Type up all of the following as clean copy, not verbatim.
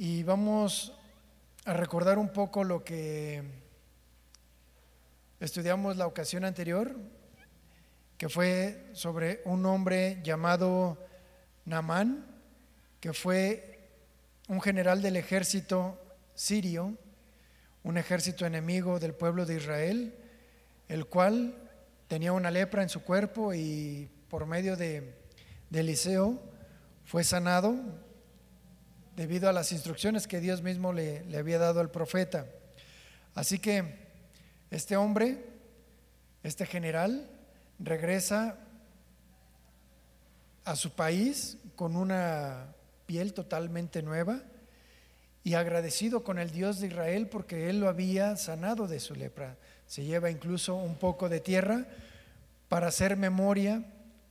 y vamos a recordar un poco lo que estudiamos la ocasión anterior, que fue sobre un hombre llamado Naamán, que fue un general del ejército sirio, un ejército enemigo del pueblo de Israel, el cual tenía una lepra en su cuerpo y por medio de Eliseo fue sanado debido a las instrucciones que Dios mismo le había dado al profeta. Así que este hombre, este general, regresa a su país con una piel totalmente nueva y agradecido con el Dios de Israel porque él lo había sanado de su lepra. Se lleva incluso un poco de tierra para hacer memoria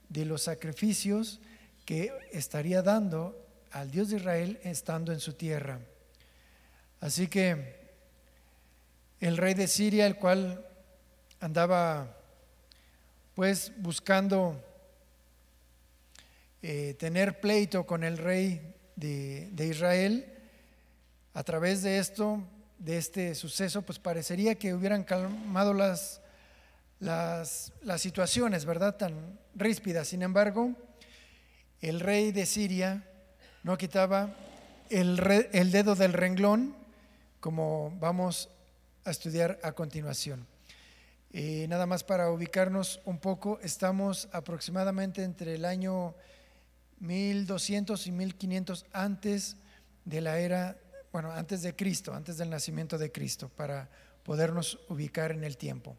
de los sacrificios que estaría dando al Dios de Israel estando en su tierra. Así que el rey de Siria, el cual andaba pues buscando tener pleito con el rey de Israel, a través de este suceso, pues parecería que hubieran calmado las situaciones, ¿verdad?, tan ríspidas. Sin embargo, el rey de Siria no quitaba el dedo del renglón, como vamos a estudiar a continuación. Nada más para ubicarnos un poco, estamos aproximadamente entre el año 1200 y 1500 antes de la era, antes de Cristo, antes del nacimiento de Cristo, para podernos ubicar en el tiempo.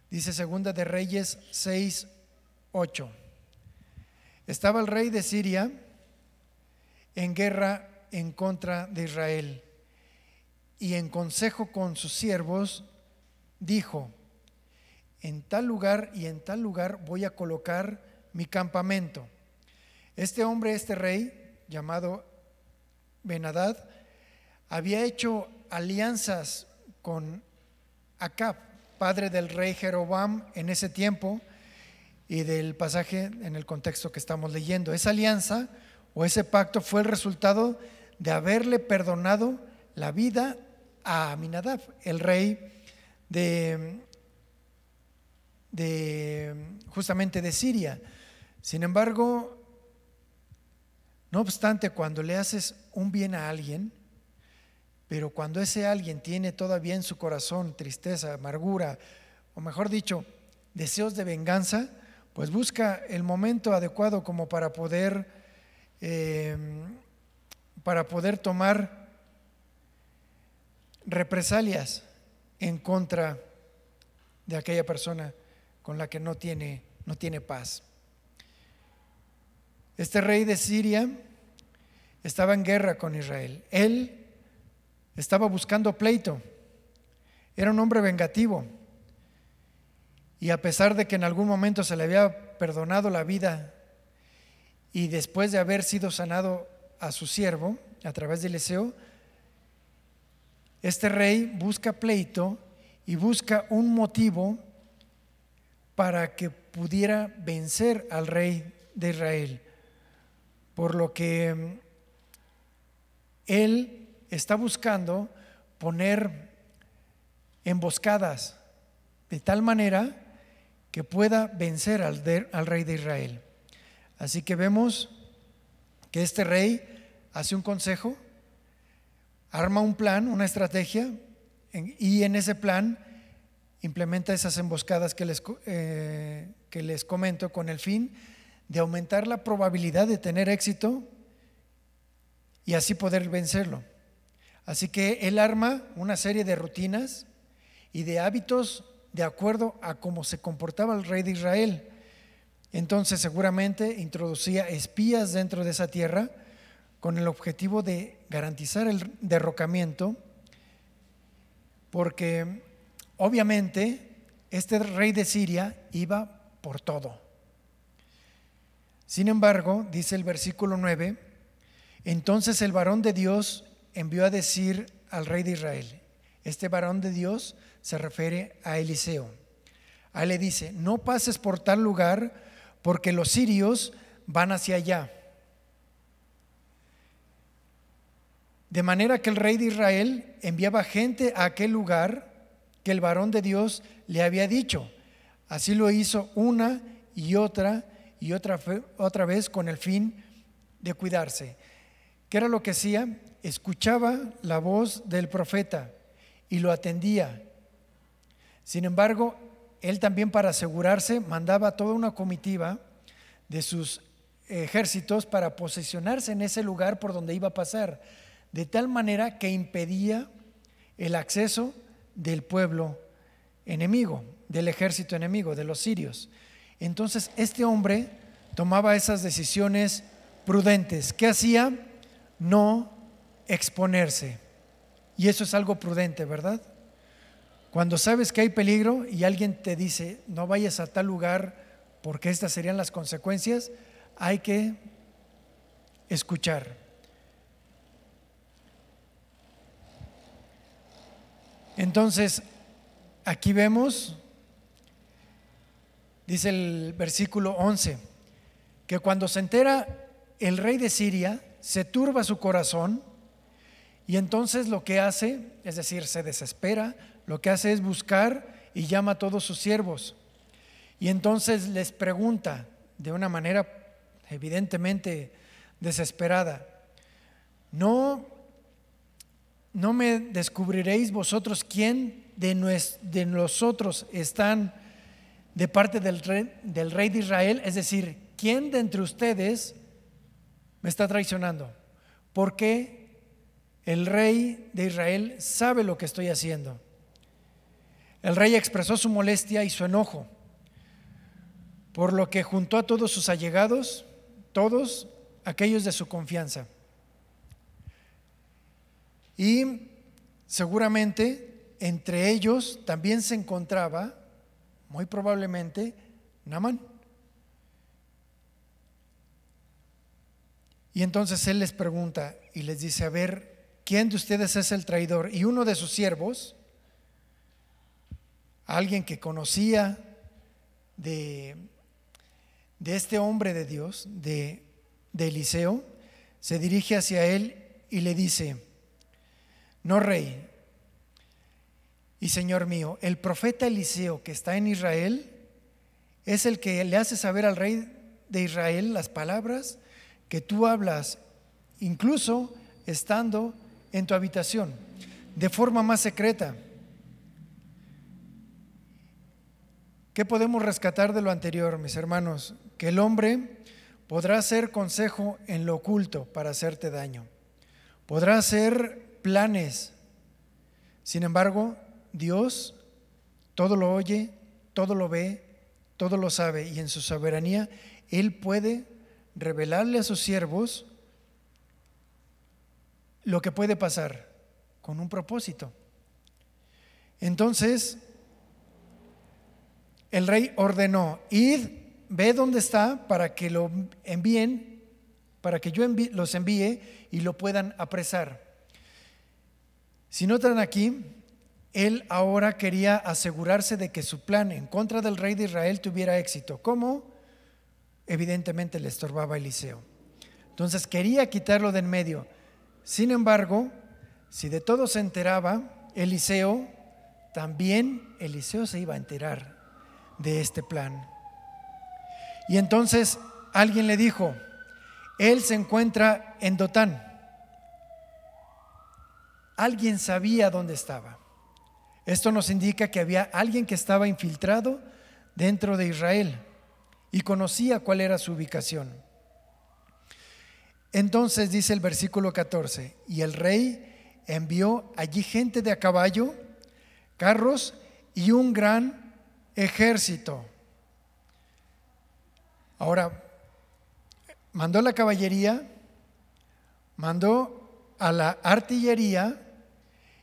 Dice Segunda de Reyes 6:8. Estaba el rey de Siria en guerra en contra de Israel y en consejo con sus siervos dijo: en tal lugar y en tal lugar voy a colocar mi campamento. Este hombre, este rey llamado Ben-Hadad, había hecho alianzas con Acab, padre del rey Jeroboam en ese tiempo, y del pasaje en el contexto que estamos leyendo. Esa alianza o ese pacto fue el resultado de haberle perdonado la vida a Aminadab, el rey justamente de Siria. Sin embargo, no obstante, cuando le haces un bien a alguien, pero cuando ese alguien tiene todavía en su corazón tristeza, amargura, o mejor dicho, deseos de venganza, pues busca el momento adecuado como para poder tomar represalias en contra de aquella persona con la que no tiene paz. Este rey de Siria estaba en guerra con Israel. Él estaba buscando pleito. Era un hombre vengativo. Y a pesar de que en algún momento se le había perdonado la vida y después de haber sido sanado a su siervo a través de Eliseo, este rey busca pleito y busca un motivo para que pudiera vencer al rey de Israel. Por lo que él está buscando poner emboscadas de tal manera que pueda vencer al rey de Israel. Así que vemos que este rey hace un consejo, arma un plan, una estrategia, y en ese plan implementa esas emboscadas que les comento, con el fin de aumentar la probabilidad de tener éxito y así poder vencerlo. Así que él arma una serie de rutinas y de hábitos de acuerdo a cómo se comportaba el rey de Israel. Entonces seguramente introducía espías dentro de esa tierra con el objetivo de garantizar el derrocamiento, porque obviamente este rey de Siria iba por todo. Sin embargo, dice el versículo 9, entonces el varón de Dios envió a decir al rey de Israel. Este varón de Dios se refiere a Eliseo. A él le dice: no pases por tal lugar porque los sirios van hacia allá. De manera que el rey de Israel enviaba gente a aquel lugar que el varón de Dios le había dicho. Así lo hizo una y otra vez con el fin de cuidarse. ¿Qué era lo que hacía? Escuchaba la voz del profeta y lo atendía. Sin embargo, él también, para asegurarse, mandaba toda una comitiva de sus ejércitos para posicionarse en ese lugar por donde iba a pasar, de tal manera que impedía el acceso del pueblo enemigo, del ejército enemigo, de los sirios. Entonces este hombre tomaba esas decisiones prudentes. ¿Qué hacía? No exponerse. Y eso es algo prudente, ¿verdad? Cuando sabes que hay peligro y alguien te dice no vayas a tal lugar porque estas serían las consecuencias, hay que escuchar. Entonces, aquí vemos, dice el versículo 11, que cuando se entera el rey de Siria, se turba su corazón y entonces lo que hace, es decir, se desespera, lo que hace es buscar y llama a todos sus siervos. Y entonces les pregunta de una manera evidentemente desesperada: ¿No me descubriréis vosotros quién de nosotros están de parte del rey de Israel? Es decir, ¿quién de entre ustedes me está traicionando? Porque el rey de Israel sabe lo que estoy haciendo. El rey expresó su molestia y su enojo, por lo que juntó a todos sus allegados, todos aquellos de su confianza. Y seguramente entre ellos también se encontraba, muy probablemente, Naamán. Y entonces él les pregunta y les dice: a ver, ¿quién de ustedes es el traidor? Y uno de sus siervos, alguien que conocía de este hombre de Dios, de Eliseo, se dirige hacia él y le dice: no, rey y señor mío, el profeta Eliseo que está en Israel es el que le hace saber al rey de Israel las palabras que tú hablas, incluso estando en tu habitación, de forma más secreta. ¿Qué podemos rescatar de lo anterior, mis hermanos? Que el hombre podrá hacer consejo en lo oculto para hacerte daño, podrá hacer planes. Sin embargo, Dios todo lo oye, todo lo ve, todo lo sabe, y en su soberanía Él puede revelarle a sus siervos lo que puede pasar con un propósito. Entonces el rey ordenó: id, ve dónde está para que lo envíen, para que yo los envíe y lo puedan apresar. Si notan aquí, él ahora quería asegurarse de que su plan en contra del rey de Israel tuviera éxito. ¿Cómo? Evidentemente le estorbaba a Eliseo. Entonces quería quitarlo de en medio. Sin embargo, si de todo se enteraba Eliseo, también Eliseo se iba a enterar de este plan. Y entonces alguien le dijo: él se encuentra en Dotán. Alguien sabía dónde estaba. Esto nos indica que había alguien que estaba infiltrado dentro de Israel y conocía cuál era su ubicación. Entonces dice el versículo 14: y el rey envió allí gente de a caballo, carros y un gran ejército. Ahora, mandó la caballería, mandó a la artillería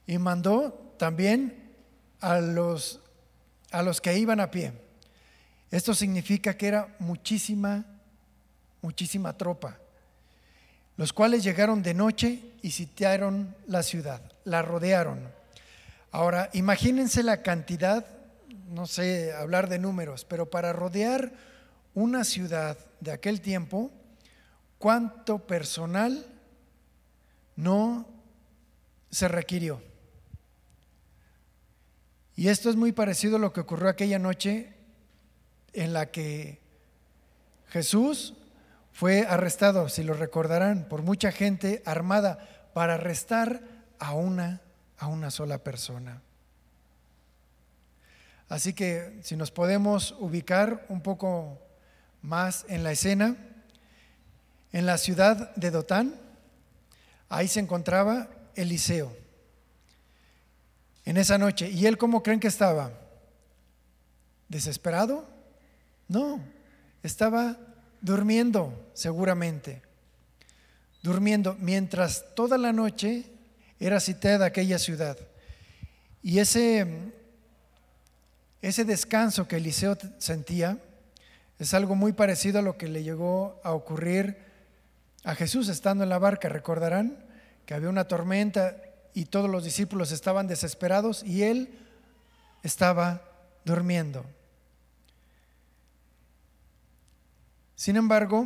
y mandó también a los que iban a pie. Esto significa que era muchísima tropa, los cuales llegaron de noche y sitiaron la ciudad, la rodearon. Ahora, imagínense la cantidad, no sé hablar de números, pero para rodear una ciudad de aquel tiempo, ¿cuánto personal no se requirió. Y esto es muy parecido a lo que ocurrió aquella noche en la que Jesús fue arrestado, si lo recordarán, por mucha gente armada para arrestar a una sola persona. Así que si nos podemos ubicar un poco más en la escena, en la ciudad de Dotán, ahí se encontraba Eliseo en esa noche. ¿Y él cómo creen que estaba? ¿Desesperado? No, estaba durmiendo seguramente, durmiendo mientras toda la noche era sitiada aquella ciudad. Y ese descanso que Eliseo sentía es algo muy parecido a lo que le llegó a ocurrir a Jesús estando en la barca. Recordarán que había una tormenta y todos los discípulos estaban desesperados y él estaba durmiendo. Sin embargo,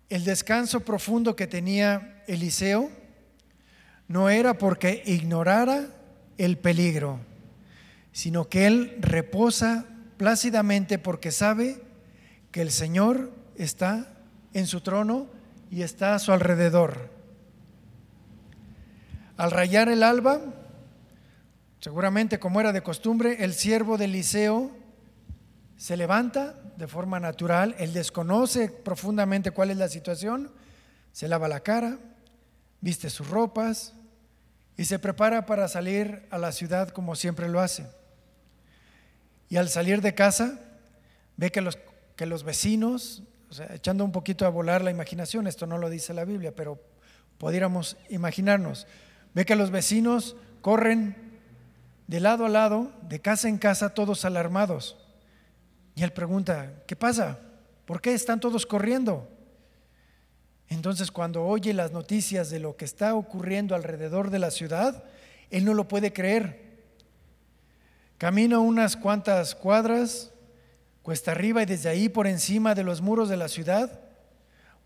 el descanso profundo que tenía Eliseo no era porque ignorara el peligro, sino que él reposa plácidamente porque sabe que el Señor está en su trono y está a su alrededor. Al rayar el alba, seguramente como era de costumbre, el siervo de Eliseo se levanta de forma natural. Él desconoce profundamente cuál es la situación, se lava la cara, viste sus ropas y se prepara para salir a la ciudad como siempre lo hace. Y al salir de casa ve que los vecinos, o sea, echando un poquito a volar la imaginación, esto no lo dice la Biblia, pero pudiéramos imaginarnos, ve que los vecinos corren de lado a lado, de casa en casa, todos alarmados. Y él pregunta, ¿qué pasa? ¿Por qué están todos corriendo? Entonces, cuando oye las noticias de lo que está ocurriendo alrededor de la ciudad, él no lo puede creer. Camina unas cuantas cuadras, cuesta arriba, y desde ahí por encima de los muros de la ciudad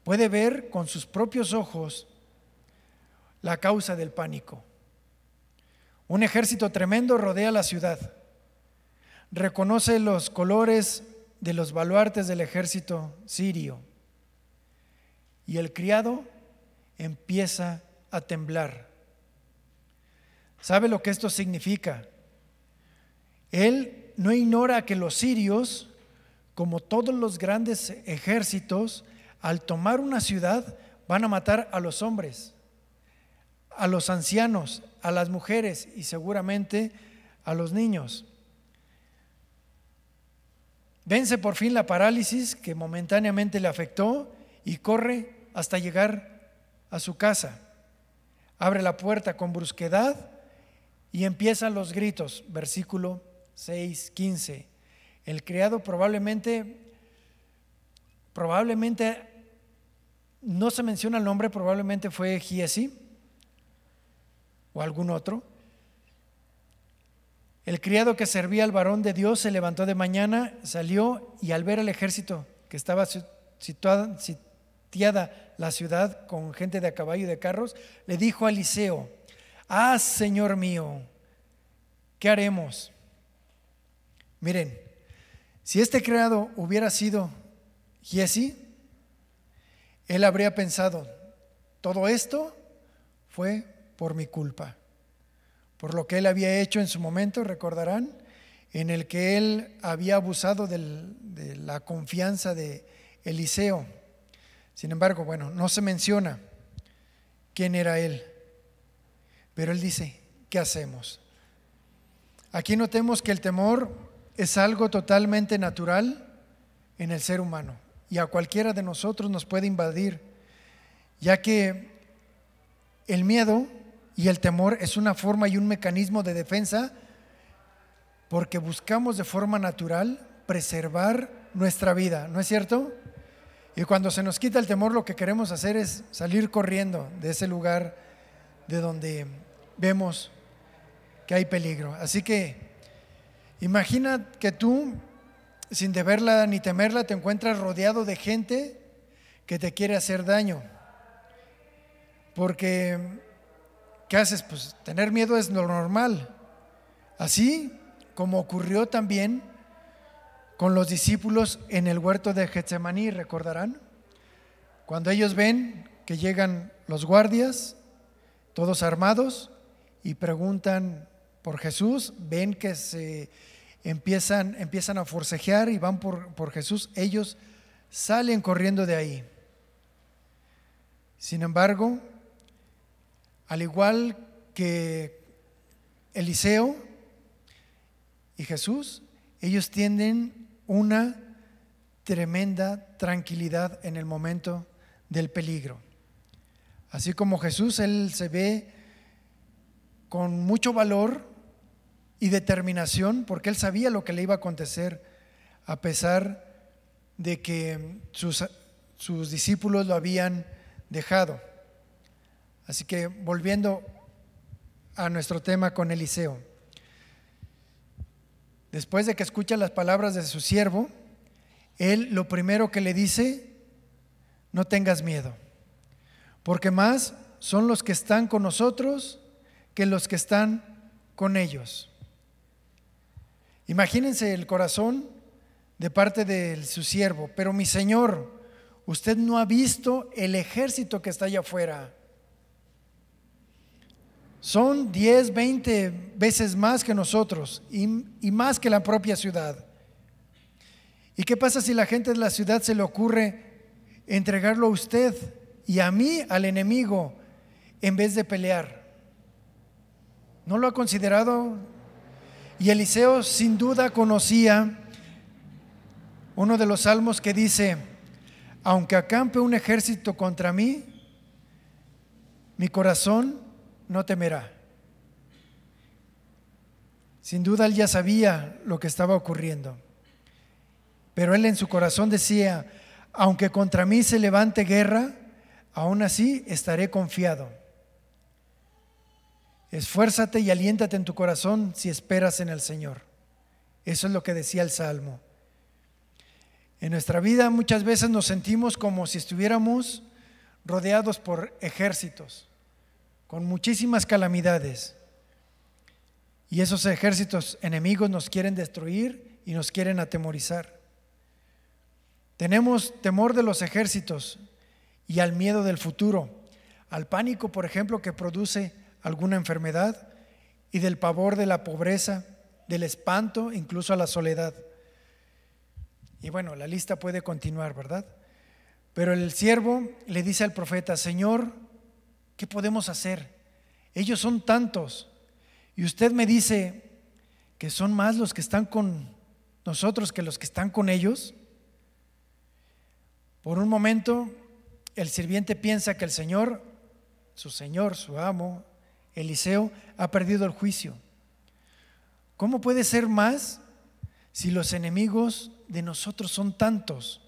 puede ver con sus propios ojos la causa del pánico. Un ejército tremendo rodea la ciudad. Reconoce los colores de los baluartes del ejército sirio. Y el criado empieza a temblar. ¿Sabe lo que esto significa? Él no ignora que los sirios, como todos los grandes ejércitos, al tomar una ciudad van a matar a los hombres, a los ancianos, a las mujeres y seguramente a los niños. Vence por fin la parálisis que momentáneamente le afectó y corre hasta llegar a su casa. Abre la puerta con brusquedad y empiezan los gritos. Versículo 6:15. El criado probablemente no se menciona el nombre, probablemente fue Giesi o algún otro. El criado que servía al varón de Dios se levantó de mañana, salió y al ver el ejército que estaba sitiada la ciudad con gente de a caballo y de carros, le dijo a Eliseo: «Ah, Señor mío, ¿qué haremos?» Miren, si este criado hubiera sido Giesi, él habría pensado: todo esto fue por mi culpa, por lo que él había hecho en su momento, recordarán, en el que él había abusado de la confianza de Eliseo. Sin embargo, bueno, no se menciona quién era él, pero él dice: ¿qué hacemos? Aquí notemos que el temor es algo totalmente natural en el ser humano y a cualquiera de nosotros nos puede invadir, ya que el miedo y el temor es una forma y un mecanismo de defensa, porque buscamos de forma natural preservar nuestra vida, ¿no es cierto? Y cuando se nos quita el temor, lo que queremos hacer es salir corriendo de ese lugar de donde vemos que hay peligro. Así que imagina que tú, sin deberla ni temerla, te encuentras rodeado de gente que te quiere hacer daño, porque ¿qué haces? Pues tener miedo es lo normal. Así como ocurrió también con los discípulos en el huerto de Getsemaní, ¿recordarán? Cuando ellos ven que llegan los guardias, todos armados, y preguntan por Jesús, ven que se empiezan a forcejear y van por Jesús, ellos salen corriendo de ahí. Sin embargo, al igual que Eliseo y Jesús, ellos tienen una tremenda tranquilidad en el momento del peligro. Así como Jesús, él se ve con mucho valor y determinación, porque él sabía lo que le iba a acontecer, a pesar de que sus discípulos lo habían dejado. Así que volviendo a nuestro tema con Eliseo, después de que escucha las palabras de su siervo, él lo primero que le dice: no tengas miedo, porque más son los que están con nosotros que los que están con ellos. Imagínense el corazón de parte de su siervo: pero mi señor, usted no ha visto el ejército que está allá afuera. Son 10, 20 veces más que nosotros y más que la propia ciudad. ¿Y qué pasa si la gente de la ciudad se le ocurre entregarlo a usted y a mí al enemigo en vez de pelear? ¿No lo ha considerado? Y Eliseo sin duda conocía uno de los salmos que dice: aunque acampe un ejército contra mí, mi corazón no temerá. Sin duda él ya sabía lo que estaba ocurriendo, pero él en su corazón decía: aunque contra mí se levante guerra, aún así estaré confiado. Esfuérzate y aliéntate en tu corazón si esperas en el Señor. Eso es lo que decía el Salmo. En nuestra vida muchas veces nos sentimos como si estuviéramos rodeados por ejércitos, con muchísimas calamidades. Y esos ejércitos enemigos nos quieren destruir y nos quieren atemorizar. Tenemos temor de los ejércitos y al miedo del futuro, al pánico, por ejemplo, que produce alguna enfermedad, y del pavor de la pobreza, del espanto, incluso a la soledad. Y bueno, la lista puede continuar, ¿verdad? Pero el siervo le dice al profeta: Señor, ¿qué podemos hacer? Ellos son tantos y usted me dice que son más los que están con nosotros que los que están con ellos. Por un momento el sirviente piensa que el Señor, su amo, Eliseo, ha perdido el juicio. ¿Cómo puede ser más si los enemigos de nosotros son tantos?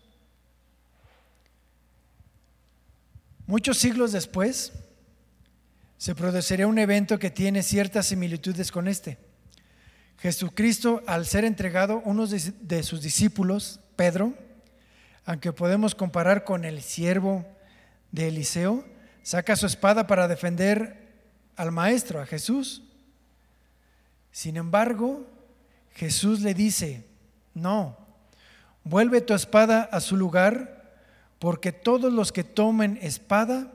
Muchos siglos después se produciría un evento que tiene ciertas similitudes con este. Jesucristo, al ser entregado, uno de sus discípulos, Pedro, aunque podemos comparar con el siervo de Eliseo, saca su espada para defender al maestro, a Jesús. Sin embargo, Jesús le dice: no, vuelve tu espada a su lugar, porque todos los que tomen espada,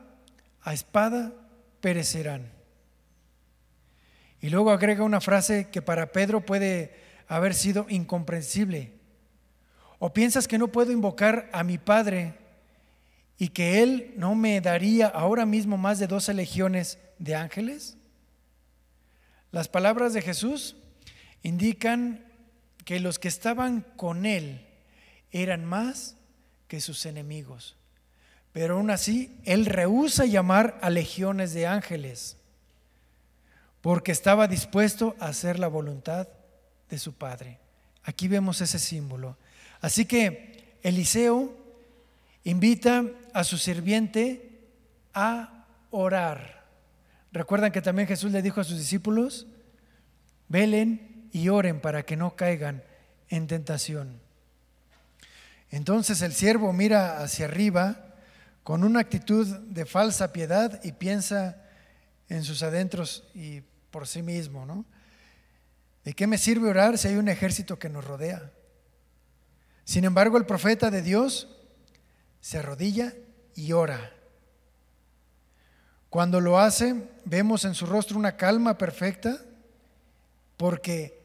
a espada perecerán. Y luego agrega una frase que para Pedro puede haber sido incomprensible: ¿o piensas que no puedo invocar a mi Padre y que Él no me daría ahora mismo más de 12 legiones de ángeles? Las palabras de Jesús indican que los que estaban con Él eran más que sus enemigos, pero aún así Él rehúsa llamar a legiones de ángeles, porque estaba dispuesto a hacer la voluntad de su Padre. Aquí vemos ese símbolo. Así que Eliseo invita a su sirviente a orar. ¿Recuerdan que también Jesús le dijo a sus discípulos: velen y oren para que no caigan en tentación? Entonces el siervo mira hacia arriba con una actitud de falsa piedad y piensa en sus adentros y por sí mismo, ¿no? ¿De qué me sirve orar si hay un ejército que nos rodea? Sin embargo, el profeta de Dios se arrodilla y ora. Cuando lo hace, vemos en su rostro una calma perfecta, porque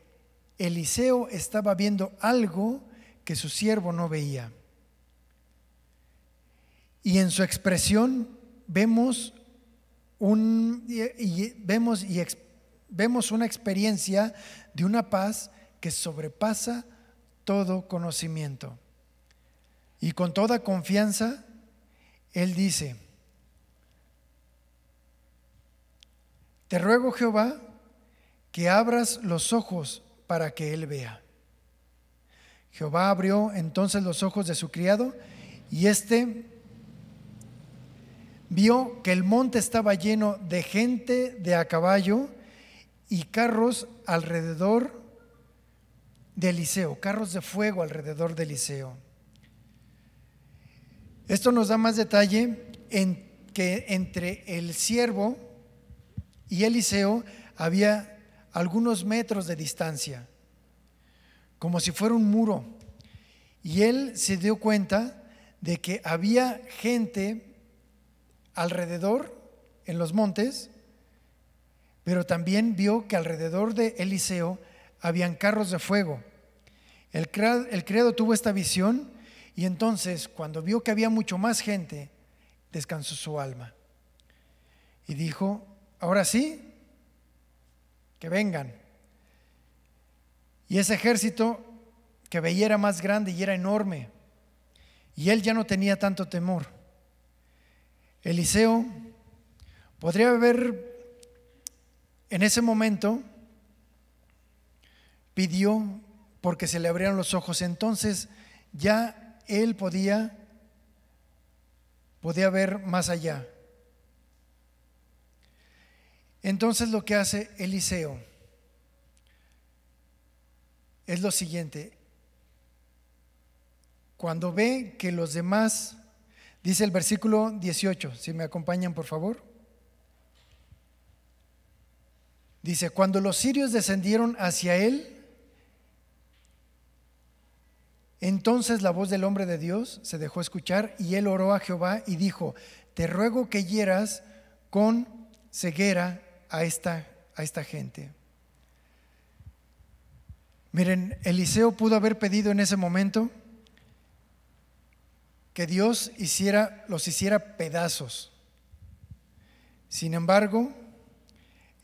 Eliseo estaba viendo algo que su siervo no veía. Y en su expresión vemos una experiencia de una paz que sobrepasa todo conocimiento. Y con toda confianza, él dice: te ruego, Jehová, que abras los ojos para que él vea. Jehová abrió entonces los ojos de su criado, y éste vio que el monte estaba lleno de gente de a caballo y carros alrededor de Eliseo, carros de fuego alrededor de Eliseo. Esto nos da más detalle en que entre el siervo y Eliseo había algunos metros de distancia, como si fuera un muro. Y él se dio cuenta de que había gente alrededor en los montes, pero también vio que alrededor de Eliseo habían carros de fuego. El criado tuvo esta visión, y entonces, cuando vio que había mucho más gente, descansó su alma y dijo: ahora sí, que vengan. Y ese ejército que veía era más grande y era enorme, y él ya no tenía tanto temor. Eliseo podría haber en ese momento pidió porque se le abrieron los ojos. Entonces ya él podía ver más allá. Entonces lo que hace Eliseo es lo siguiente: cuando ve que los demás, dice el versículo 18, si me acompañan por favor, dice: cuando los sirios descendieron hacia él, entonces la voz del hombre de Dios se dejó escuchar, y él oró a Jehová y dijo: te ruego que hieras con ceguera a esta gente. Miren, Eliseo pudo haber pedido en ese momento que Dios los hiciera pedazos. Sin embargo,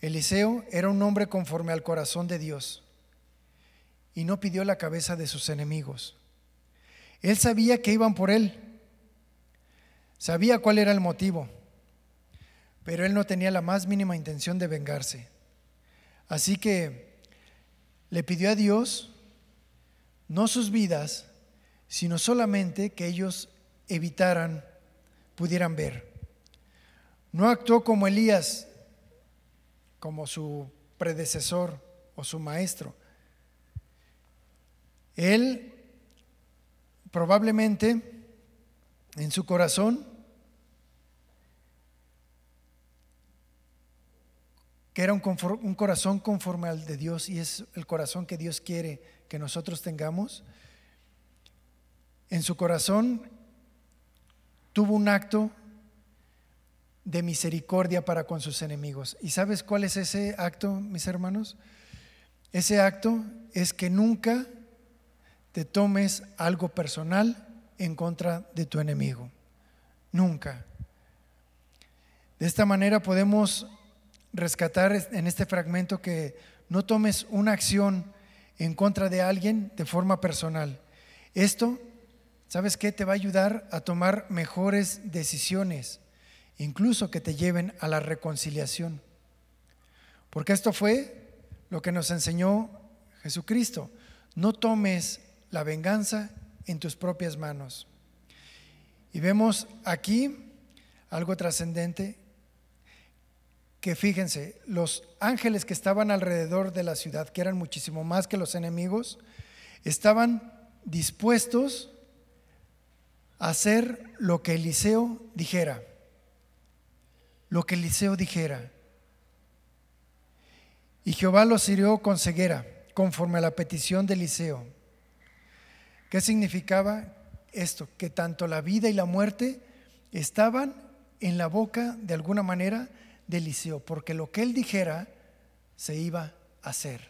Eliseo era un hombre conforme al corazón de Dios y no pidió la cabeza de sus enemigos. Él sabía que iban por él, sabía cuál era el motivo, pero él no tenía la más mínima intención de vengarse. Así que le pidió a Dios no sus vidas, sino solamente que ellos pudieran ver. No actuó como Elías, como su predecesor o su maestro. Él probablemente en su corazón, que era un corazón conforme al de Dios, y es el corazón que Dios quiere que nosotros tengamos, en su corazón tuvo un acto de misericordia para con sus enemigos. ¿Y sabes cuál es ese acto, mis hermanos? Ese acto es que nunca te tomes algo personal en contra de tu enemigo. Nunca. De esta manera podemos rescatar en este fragmento que no tomes una acción en contra de alguien de forma personal. Esto, ¿sabes qué? Te va a ayudar a tomar mejores decisiones, incluso que te lleven a la reconciliación. Porque esto fue lo que nos enseñó Jesucristo: no tomes la venganza en tus propias manos. Y vemos aquí algo trascendente, que fíjense, los ángeles que estaban alrededor de la ciudad, que eran muchísimo más que los enemigos, estaban dispuestos a hacer lo que Eliseo dijera. Lo que Eliseo dijera. y Jehová los hirió con ceguera, conforme a la petición de Eliseo. ¿Qué significaba esto? Que tanto la vida y la muerte estaban en la boca, de alguna manera, de Eliseo, porque lo que él dijera se iba a hacer.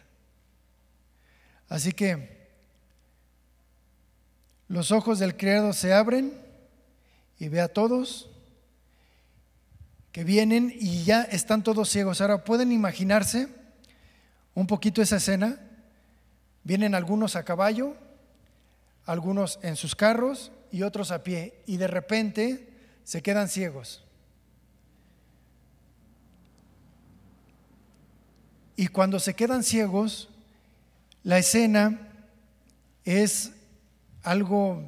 Así que los ojos del criado se abren y ve a todos que vienen y ya están todos ciegos. Ahora, ¿pueden imaginarse un poquito esa escena? Vienen algunos a caballo, algunos en sus carros y otros a pie, y de repente se quedan ciegos. Y cuando se quedan ciegos, la escena es algo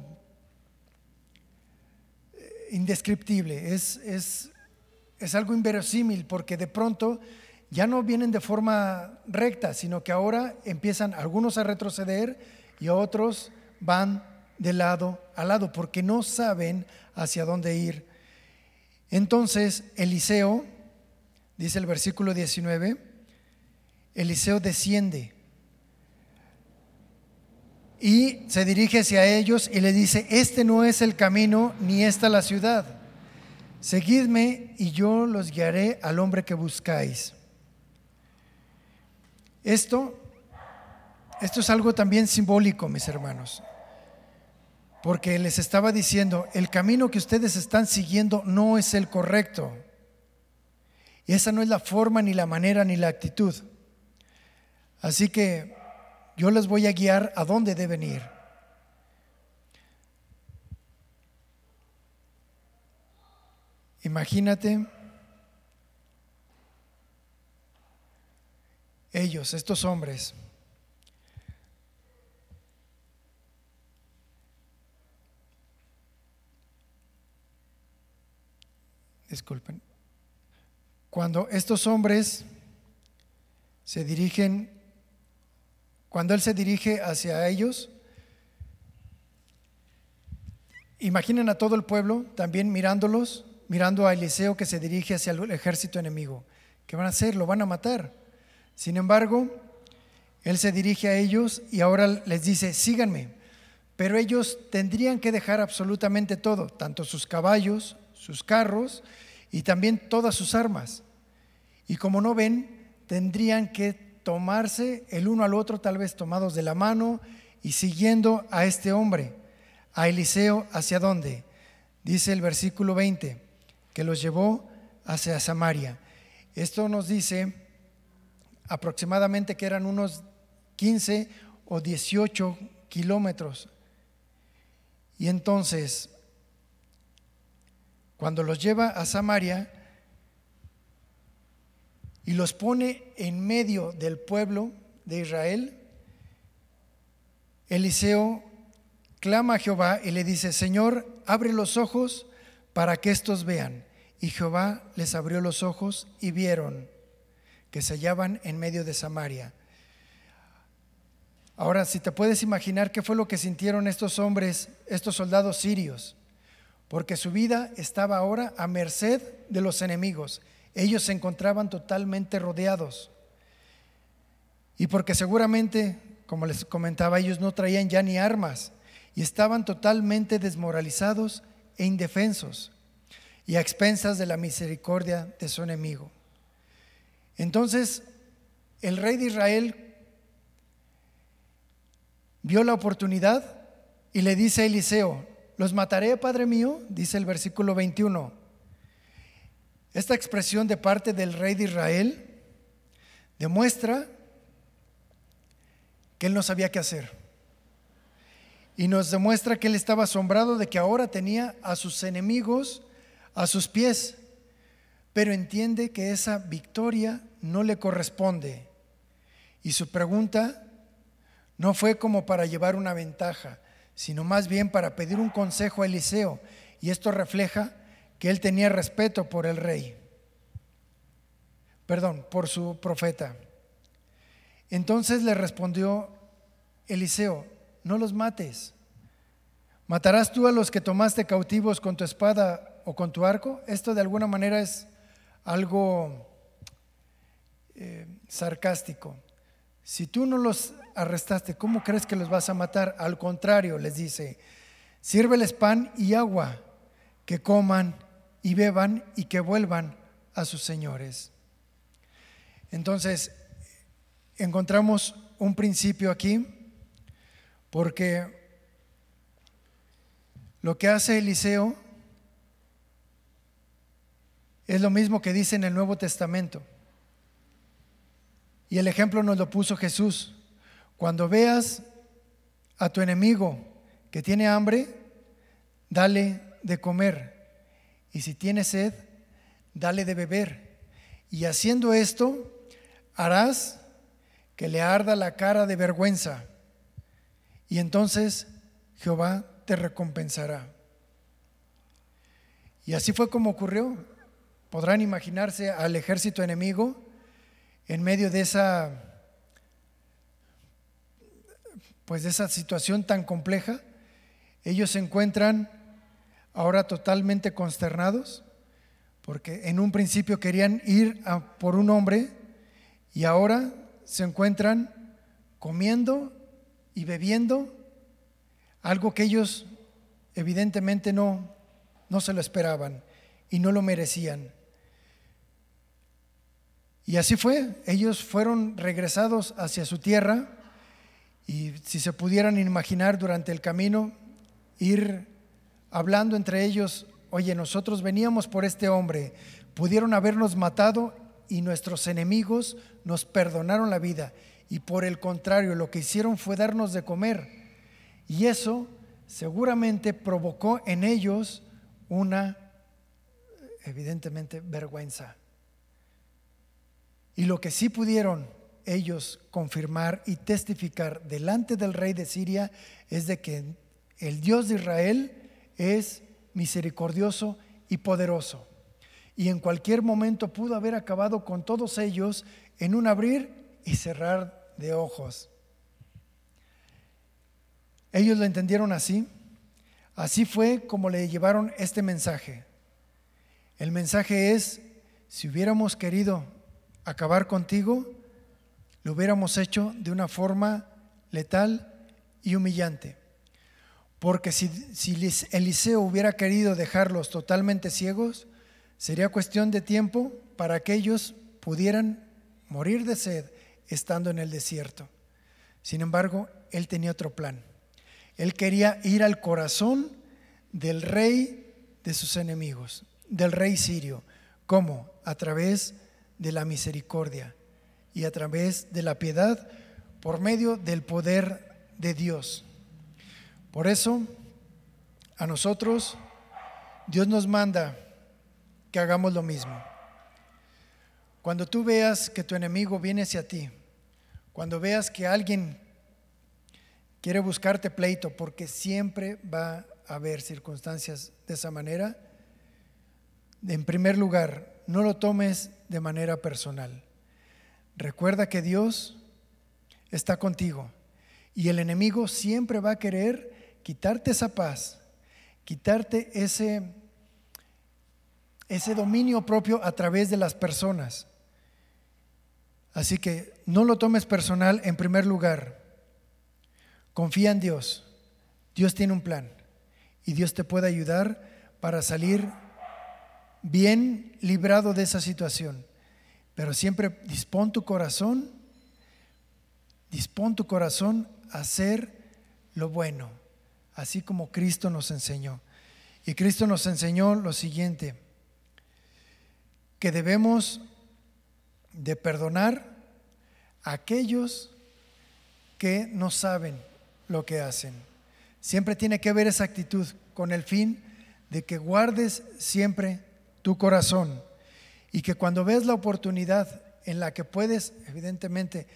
indescriptible, es algo inverosímil, porque de pronto ya no vienen de forma recta, sino que ahora empiezan algunos a retroceder y otros van de lado a lado porque no saben hacia dónde ir. Entonces Eliseo, dice el versículo 19, Eliseo desciende y se dirige hacia ellos y le dice: este no es el camino ni esta la ciudad, seguidme y yo los guiaré al hombre que buscáis. Esto es algo también simbólico, mis hermanos, porque les estaba diciendo: el camino que ustedes están siguiendo no es el correcto, y esa no es la forma, ni la manera, ni la actitud. Así que yo les voy a guiar a dónde deben ir. Imagínate ellos, estos hombres, disculpen, cuando estos hombres se dirigen, cuando él se dirige hacia ellos, imaginen a todo el pueblo también mirándolos, mirando a Eliseo que se dirige hacia el ejército enemigo. ¿Qué van a hacer? Lo van a matar. Sin embargo, él se dirige a ellos y ahora les dice: síganme. Pero ellos tendrían que dejar absolutamente todo, tanto sus caballos, sus carros y también todas sus armas. Y como no ven, tendrían que tomarse el uno al otro, tal vez tomados de la mano y siguiendo a este hombre, a Eliseo. ¿Hacia dónde? Dice el versículo 20, que los llevó hacia Samaria. Esto nos dice aproximadamente que eran unos 15 o 18 kilómetros. Y entonces, cuando los lleva a Samaria y los pone en medio del pueblo de Israel, Eliseo clama a Jehová y le dice: Señor, abre los ojos para que estos vean. Y Jehová les abrió los ojos y vieron que se hallaban en medio de Samaria. Ahora, si te puedes imaginar qué fue lo que sintieron estos hombres, estos soldados sirios, porque su vida estaba ahora a merced de los enemigos. Ellos se encontraban totalmente rodeados, y porque seguramente, como les comentaba, ellos no traían ya ni armas y estaban totalmente desmoralizados e indefensos y a expensas de la misericordia de su enemigo. Entonces el rey de Israel vio la oportunidad y le dice a Eliseo: los mataré, padre mío, dice el versículo 21. Esta expresión de parte del rey de Israel demuestra que él no sabía qué hacer, y nos demuestra que él estaba asombrado de que ahora tenía a sus enemigos a sus pies, pero entiende que esa victoria no le corresponde, y su pregunta no fue como para llevar una ventaja, sino más bien para pedir un consejo a Eliseo, y esto refleja que él tenía respeto por el rey, por su profeta. Entonces le respondió Eliseo: no los mates. ¿Matarás tú a los que tomaste cautivos con tu espada o con tu arco? Esto de alguna manera es algo sarcástico. Si tú no los arrestaste, ¿cómo crees que los vas a matar? Al contrario, les dice, sírveles pan y agua, que coman y beban y que vuelvan a sus señores. Entonces, encontramos un principio aquí, porque lo que hace Eliseo es lo mismo que dice en el Nuevo Testamento. Y el ejemplo nos lo puso Jesús. Cuando veas a tu enemigo que tiene hambre, dale de comer. Y si tiene sed, dale de beber. Y haciendo esto, harás que le arda la cara de vergüenza. Y entonces Jehová te recompensará. Y así fue como ocurrió. Podrán imaginarse al ejército enemigo en medio de esa situación tan compleja. Ellos se encuentran ahora totalmente consternados, porque en un principio querían ir a por un hombre y ahora se encuentran comiendo y bebiendo algo que ellos evidentemente no se lo esperaban y no lo merecían. Y así fue, ellos fueron regresados hacia su tierra, y si se pudieran imaginar durante el camino, ir hablando entre ellos, oye, nosotros veníamos por este hombre, pudieron habernos matado y nuestros enemigos nos perdonaron la vida, y por el contrario, lo que hicieron fue darnos de comer, y eso seguramente provocó en ellos una, evidentemente, vergüenza. Y lo que sí pudieron ellos confirmar y testificar delante del rey de Siria es de que el Dios de Israel es misericordioso y poderoso. Y en cualquier momento pudo haber acabado con todos ellos en un abrir y cerrar de ojos. Ellos lo entendieron así. Así fue como le llevaron este mensaje. El mensaje es: si hubiéramos querido acabar contigo, lo hubiéramos hecho de una forma letal y humillante. Porque si Eliseo hubiera querido dejarlos totalmente ciegos, sería cuestión de tiempo para que ellos pudieran morir de sed estando en el desierto. Sin embargo, él tenía otro plan. Él quería ir al corazón del rey de sus enemigos, del rey sirio. ¿Cómo? A través de la misericordia y a través de la piedad, por medio del poder de Dios. Por eso, a nosotros, Dios nos manda que hagamos lo mismo. Cuando tú veas que tu enemigo viene hacia ti, cuando veas que alguien quiere buscarte pleito, porque siempre va a haber circunstancias de esa manera, en primer lugar, no lo tomes de manera personal. Recuerda que Dios está contigo y el enemigo siempre va a querer quitarte esa paz, quitarte ese dominio propio a través de las personas. Así que no lo tomes personal. En primer lugar, confía en Dios. Dios tiene un plan y Dios te puede ayudar para salir bien librado de esa situación. Pero siempre dispón tu corazón a hacer lo bueno, así como Cristo nos enseñó. Y Cristo nos enseñó lo siguiente: que debemos de perdonar a aquellos que no saben lo que hacen. Siempre tiene que haber esa actitud con el fin de que guardes siempre tu corazón y que cuando ves la oportunidad en la que puedes, evidentemente,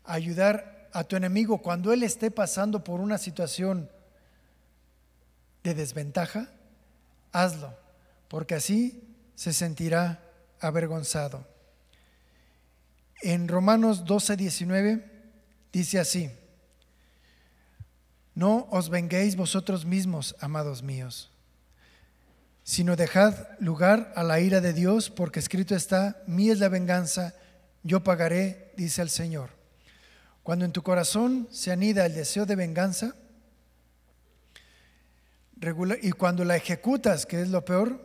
ayudar a tu enemigo cuando él esté pasando por una situación de desventaja, hazlo, porque así se sentirá avergonzado. En Romanos 12:19 dice así: no os venguéis vosotros mismos, amados míos, sino dejad lugar a la ira de Dios, porque escrito está: mía es la venganza, yo pagaré, dice el Señor. Cuando en tu corazón se anida el deseo de venganza, y cuando la ejecutas, que es lo peor,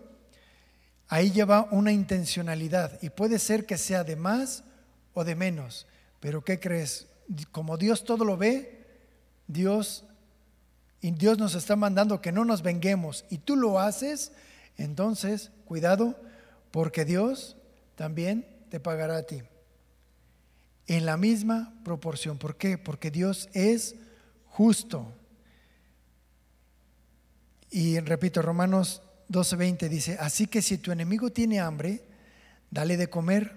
ahí lleva una intencionalidad y puede ser que sea de más o de menos. Pero ¿qué crees? Como Dios todo lo ve, Dios nos está mandando que no nos venguemos y tú lo haces, entonces cuidado, porque Dios también te pagará a ti en la misma proporción. ¿Por qué? Porque Dios es justo. Y repito, Romanos 12:20 dice: así que si tu enemigo tiene hambre, dale de comer;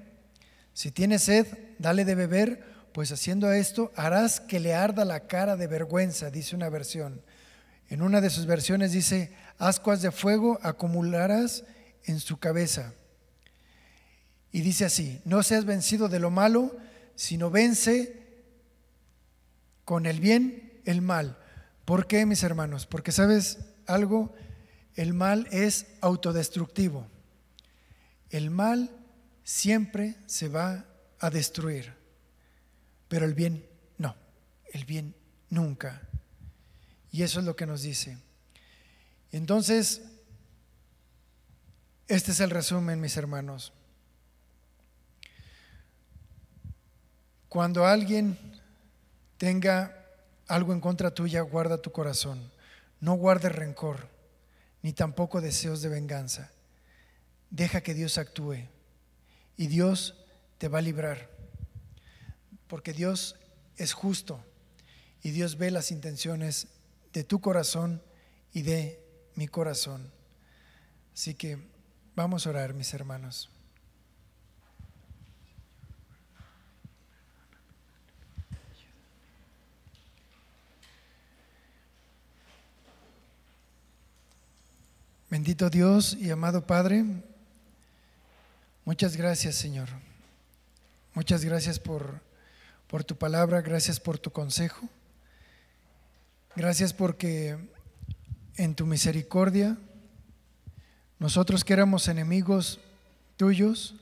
si tiene sed, dale de beber, pues haciendo esto harás que le arda la cara de vergüenza, dice una versión. En una de sus versiones dice: ascuas de fuego acumularás en su cabeza. Y dice así: no seas vencido de lo malo, sino vence con el bien el mal. ¿Por qué, mis hermanos? Porque ¿sabes algo? El mal es autodestructivo. El mal siempre se va a destruir, pero el bien no, el bien nunca. Y eso es lo que nos dice. Entonces, este es el resumen, mis hermanos. Cuando alguien tenga algo en contra tuya, guarda tu corazón. No guardes rencor, ni tampoco deseos de venganza. Deja que Dios actúe y Dios te va a librar, porque Dios es justo y Dios ve las intenciones de tu corazón y de mi corazón. Así que vamos a orar, mis hermanos. Bendito Dios y amado Padre, muchas gracias, Señor. Muchas gracias por tu palabra, gracias por tu consejo. Gracias porque en tu misericordia, nosotros que éramos enemigos tuyos,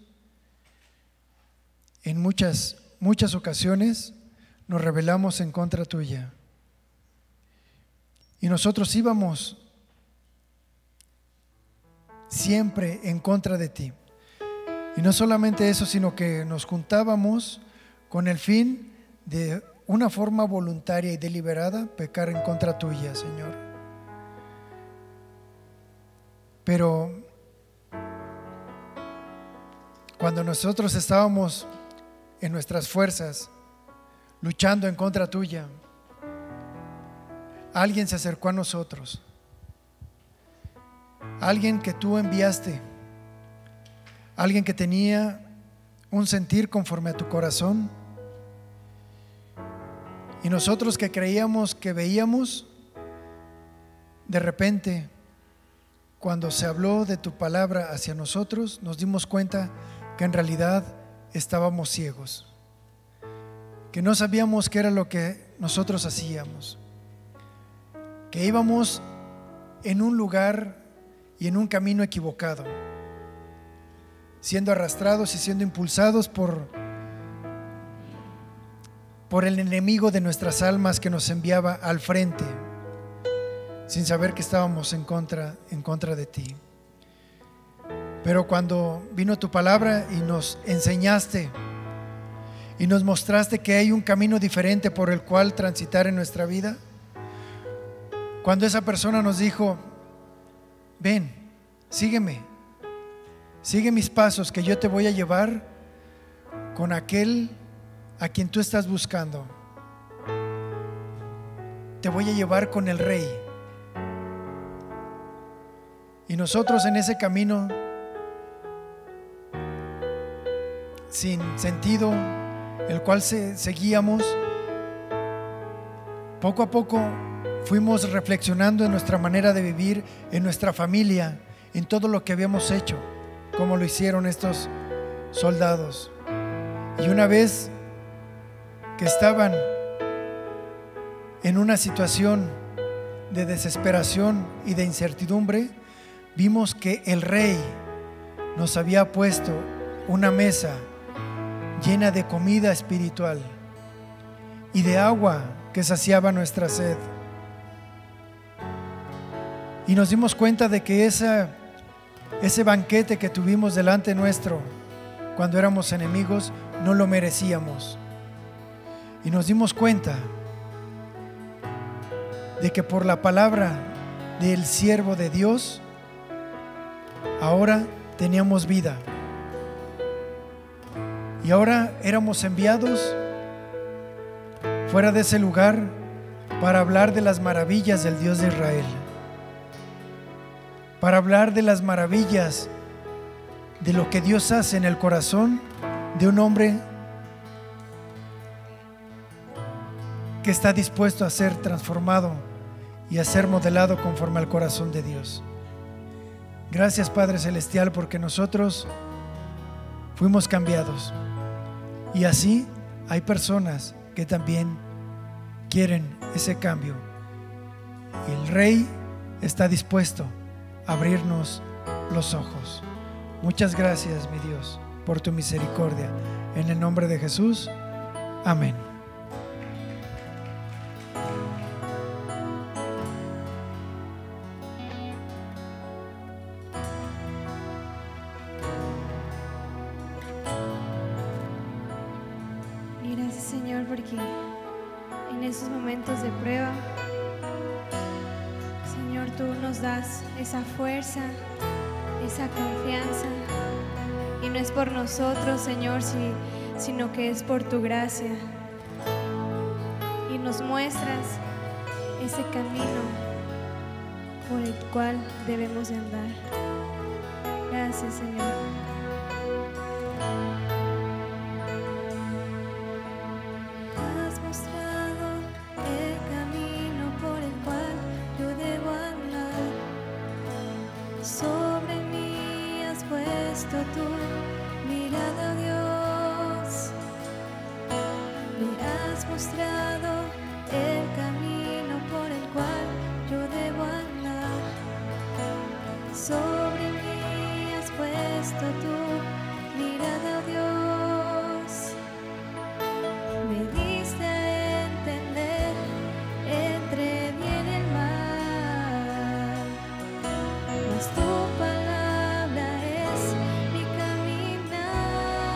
en muchas ocasiones nos rebelamos en contra tuya. Y nosotros íbamos siempre en contra de ti. Y no solamente eso, sino que nos juntábamos con el fin de una forma voluntaria y deliberada pecar en contra tuya, Señor. Pero cuando nosotros estábamos en nuestras fuerzas luchando en contra tuya, alguien se acercó a nosotros. Alguien que tú enviaste, alguien que tenía un sentir conforme a tu corazón, y nosotros que creíamos que veíamos, de repente, cuando se habló de tu palabra hacia nosotros, nos dimos cuenta que en realidad estábamos ciegos, que no sabíamos qué era lo que nosotros hacíamos, que íbamos en un lugar y en un camino equivocado, siendo arrastrados y siendo impulsados por el enemigo de nuestras almas que nos enviaba al frente, sin saber que estábamos en contra de ti. Pero cuando vino tu palabra y nos enseñaste y nos mostraste que hay un camino diferente por el cual transitar en nuestra vida, cuando esa persona nos dijo: ven, sígueme, sigue mis pasos, que yo te voy a llevar con aquel a quien tú estás buscando. Te voy a llevar con el Rey. Y nosotros en ese camino sin sentido, el cual seguíamos, poco a poco fuimos reflexionando en nuestra manera de vivir, en nuestra familia, en todo lo que habíamos hecho, como lo hicieron estos soldados. Y una vez que estaban en una situación de desesperación y de incertidumbre, vimos que el Rey nos había puesto una mesa llena de comida espiritual y de agua que saciaba nuestra sed. Y nos dimos cuenta de que ese banquete que tuvimos delante nuestro cuando éramos enemigos no lo merecíamos. Y nos dimos cuenta de que por la palabra del siervo de Dios ahora teníamos vida. Y ahora éramos enviados fuera de ese lugar para hablar de las maravillas del Dios de Israel, para hablar de las maravillas de lo que Dios hace en el corazón de un hombre que está dispuesto a ser transformado y a ser modelado conforme al corazón de Dios. Gracias, Padre Celestial, porque nosotros fuimos cambiados. Y así hay personas que también quieren ese cambio. Y el Rey está dispuesto a abrirnos los ojos. Muchas gracias, mi Dios, por tu misericordia. En el nombre de Jesús, amén. Gracias, Señor, porque en esos momentos de prueba, Señor, tú nos das esa fuerza, esa confianza, y no es por nosotros, Señor, sino que es por tu gracia, y nos muestras ese camino por el cual debemos de andar. Gracias, Señor. Has mostrado el camino por el cual yo debo andar. Sobre mí has puesto tu mirada, Dios. Me has mostrado el camino por el cual yo debo andar. Sobre mí has puesto tu mirada, Dios. Me diste a entender entre bien y el mal, mas tu palabra es mi caminar.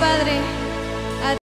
Padre.